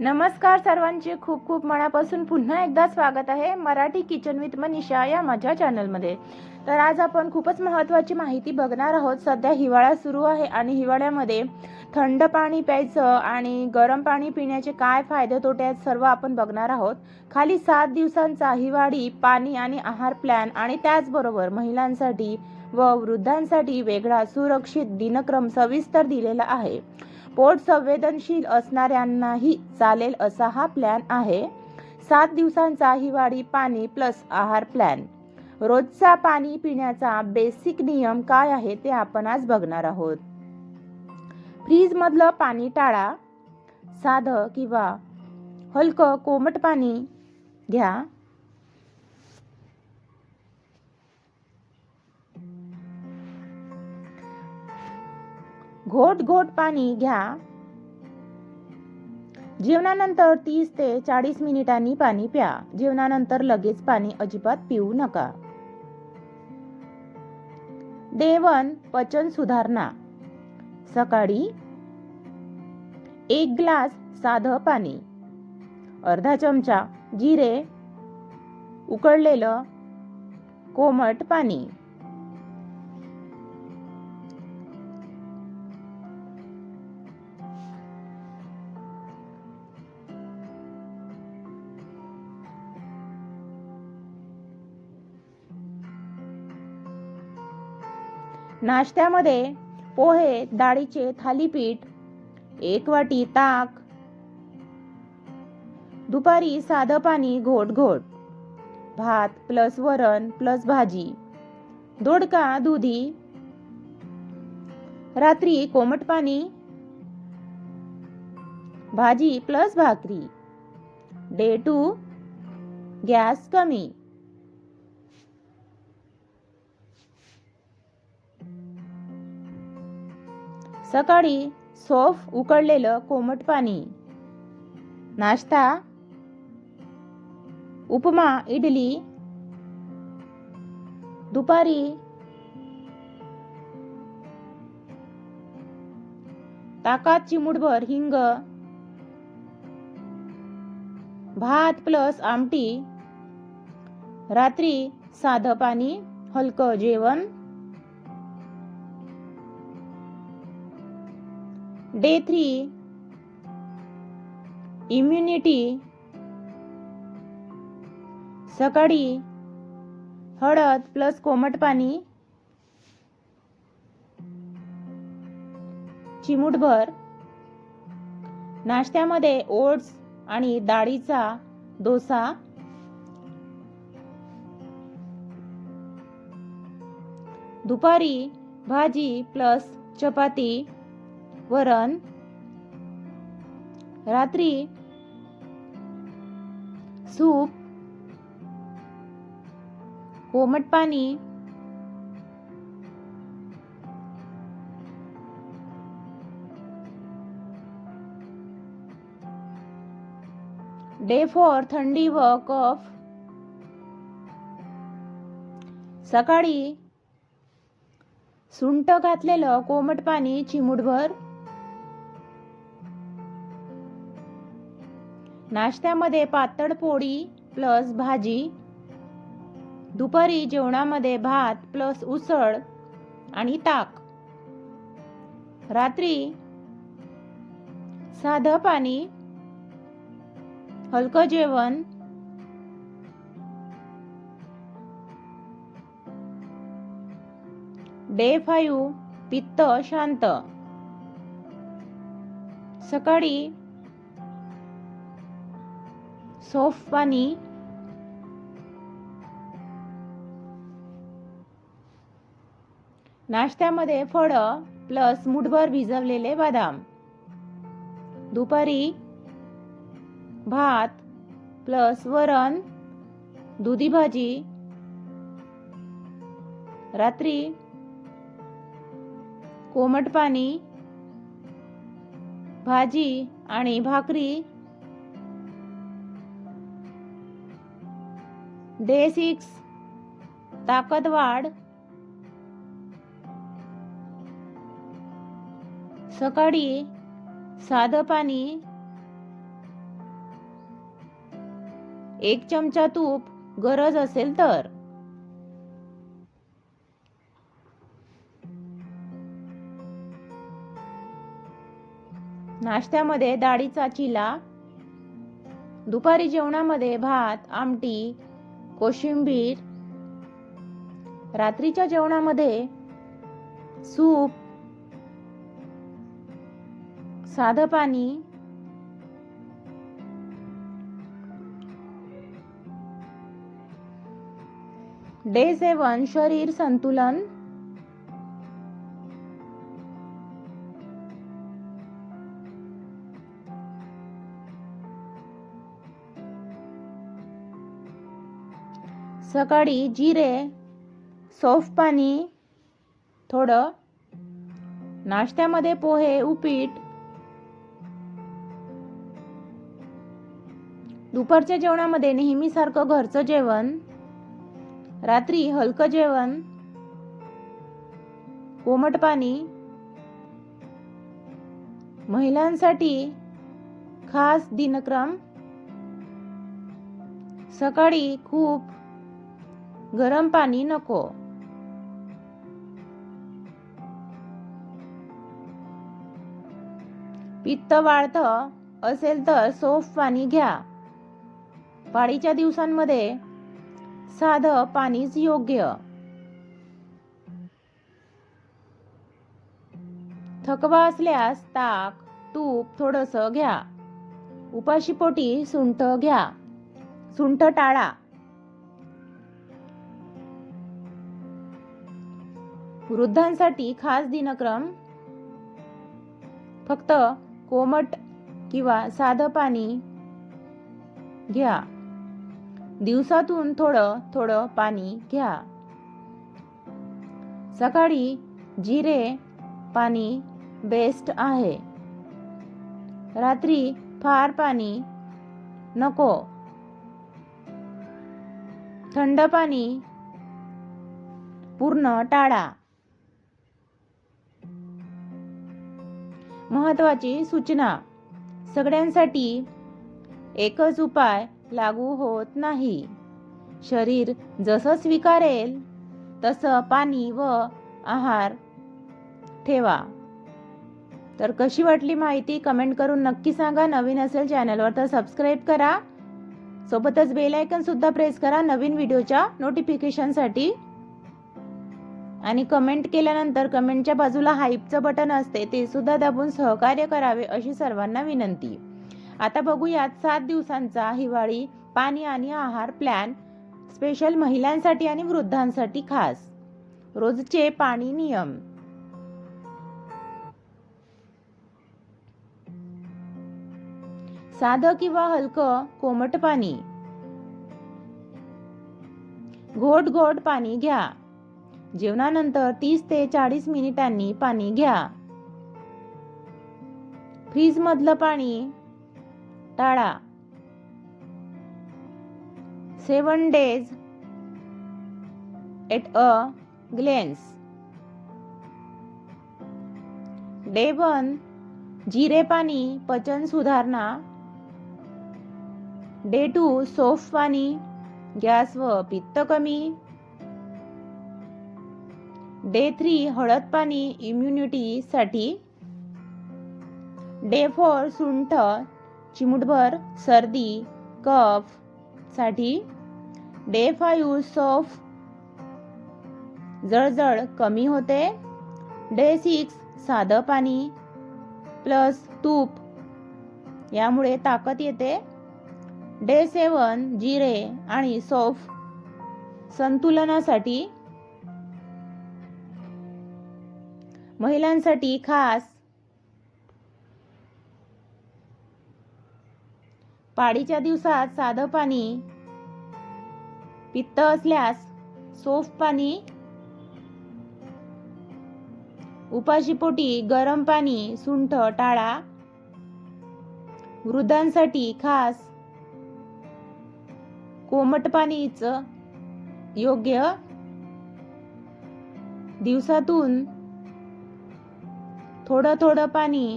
नमस्कार सर्वांचे खूप खूप मनापासून पुन्हा एकदा स्वागत आहे मराठी किचन विथ मनीषा या माझ्या चॅनलमध्ये। तर आज आपण खूपच महत्त्वाची माहिती बघणार आहोत। सध्या हिवाळा सुरू आहे आणि हिवाळ्यामध्ये थंड पाणी प्यायचं आणि गरम पाणी पिण्याचे काय फायदे तोटे आहेत सर्व आपण बघणार आहोत। खाली 7 दिवसांचा हिवाळी पाणी आणि आहार प्लॅन आणि त्याचबरोबर महिलांसाठी व वृद्धांसाठी वेगळा सुरक्षित दिनक्रम सविस्तर दिलेला आहे। पोट संवेदनशील असणाऱ्यांनाही चालेल असा हा प्लॅन आहे। 7 दिवसांचा हिवाळी पाणी प्लस आहार प्लॅन। रोजचा पाणी पिण्याचा बेसिक नियम काय आहे ते आपण आज बघणार आहोत। फ्रीज मधलं पाणी टाळा, साधं किंवा हलकं कोमट पाणी घ्या। घोट घोट पाणी घ्या। जेवणानंतर 30 ते 40 मिनिटांनी पाणी प्या। जेवणानंतर लगेच पाणी अजिबात पिऊ नका। डे 1 पचन सुधारणा। सकाळी 1 ग्लास साधं पाणी, अर्धा चमचा जिरे, उकळलेलं कोमट पाणी। नाश्त्यामध्ये पोहे, डाळीचे थालीपीठ, 1 वाटी ताक। दुपारी साधं पाणी घोट घोट, भात प्लस वरण प्लस भाजी, दोडका दुधी। रात्री कोमट पाणी, भाजी प्लस भाकरी। डे 2 गॅस कमी। सकाळी सॉफ्ट उकळलेलं कोमट पाणी। नाश्ता उपमा इडली। दुपारी ताकात चिमूटभर हिंग, भात प्लस आमटी। रात्री साधं पाणी हलकं जेवण। Day 3 immunity. सकाळी हळद प्लस कोमट पाणी, चिमूटभर। नाश्त्यामध्ये ओट्स आणि डाळीचा डोसा। दुपारी भाजी प्लस चपाती वरण। रात्री सूप, कोमट पाणी। डे 4 थंडी व कफ। सकाळी सुंठ घातलेलं कोमट पाणी चिमूटभर। नाश्त्यामध्ये पातळ पोळी प्लस भाजी। दुपारी जेवणामध्ये भात प्लस उसळ आणि ताक। रात्री साधं पाणी हलकं जेवण। डे 5 पित्त शांत। सकाळी सॉफ्ट पाणी। नाश्त्यामध्ये फळं प्लस मुठभर भिजवलेले बदाम। दुपारी भात प्लस वरण दुधी भाजी। रात्री कोमट पाणी, भाजी आणि भाकरी। डे 6 ताकद वाढ। सकाळी साधं पाणी, 1 चमचा तूप गरज असेल तर. नाश्त्यामध्ये डाळीचा चिला. दुपारी जेवणामध्ये भात, आमटी, कोशिंबीर. रात्रीच्या जेवणामध्ये सूप, साधं पाणी. डे 7 शरीर संतुलन. सकाळी जिरे, सौफ पाणी थोडं. नाश्त्यामध्ये पोहे, उपीट. दुपारच्या जेवणामध्ये नेहमीसारखं घरचं जेवण. रात्री हलकं जेवण, कोमट पाणी. महिलांसाठी खास दिनक्रम. सकाळी खूप गरम पाणी नको. पित्त वाढतं असेल तर सौफ पाणी घ्या. पाळीच्या दिवसांमध्ये साधं पाणीच योग्य. थकवा असल्यास ताक, तूप थोडंसं घ्या. उपाशीपोटी सुंठ घ्या. सुंठ टाळा. वृद्धांसाठी खास दिनक्रम. फक्त कोमट किंवा साधं पाणी घ्या. दिवसातून थोडं थोडं पाणी घ्या. सकाळी जिरे पाणी बेस्ट आहे. रात्री फार पाणी नको. थंड पाणी पूर्ण टाळा. महत्त्वाची सूचना: सगळ्यांसाठी एकच उपाय लागू होत नाही. शरीर जसं स्वीकारेल तसं पाणी व आहार ठेवा. तर कशी वाटली माहिती कमेंट करून नक्की सांगा. नवीन असेल चॅनलवर तर सबस्क्राईब करा. सोबतच बेल आयकॉन सुद्धा प्रेस करा नवीन व्हिडिओच्या नोटिफिकेशनसाठी. आणि कमेंट केल्यानंतर कमेंटच्या बाजूला हाईपचं बटन असते ते सुद्धा दाबून सहकार्य करावे अशी सर्वांना विनंती. आता बघूयात 7 दिवसांचा हिवाळी पाणी आणि आहार प्लॅन. स्पेशल महिलांसाठी आणि वृद्धांसाठी खास. रोजचे पाणी नियम. साधं किंवा हलकं कोमट पाणी. घोट घोट पाणी घ्या. जेवणानंतर 30 ते 40 मिनिटांनी पाणी घ्या. फ्रीज मधलं पाणी टाळा. 7 days at a glance. Day 1 जिरे पाणी पचन सुधारणा. डे 2 सौफ पाणी गॅस व पित्त कमी. डे 3 हळद पाणी इम्युनिटी साठी. डे 4 सुंठ चिमूटभर सर्दी कफ साठी. डे 5 सौफ जळजळ कमी होते. डे 6 साधं पाणी प्लस तूप यामुळे ताकद येते. डे 7 जिरे आणि सौफ संतुलनासाठी. महिलांसाठी खास. पाळीच्या दिवसात साधं पाणी. पित्त असल्यास सौफ पाणी. उपाशीपोटी गरम पाणी सुंठ टाळा. वृद्धांसाठी खास कोमट पाणीच योग्य. दिवसातून थोडं थोडं पाणी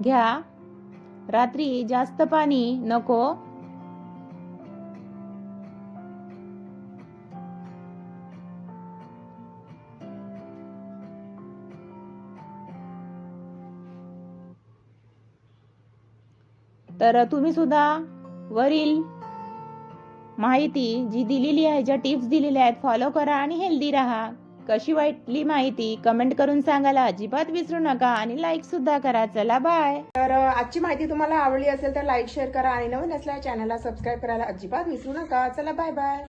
घ्या. रात्री जास्त पाणी नको. तर तुम्ही सुद्धा वरील माहिती जी दिलेली आहे, ज्या टिप्स दिलेल्या आहेत, फॉलो करा आणि हेल्दी राहा. कशी वाटली माहिती कमेंट करून सांगायला अजिबात विसरू नका आणि लाईक सुद्धा करा. चला बाय. तर आजची माहिती तुम्हाला आवडली असेल तर लाईक शेअर करा आणि नवीन असल्यास चॅनलला सबस्क्राईब करायला अजिबात विसरू नका. चला बाय बाय.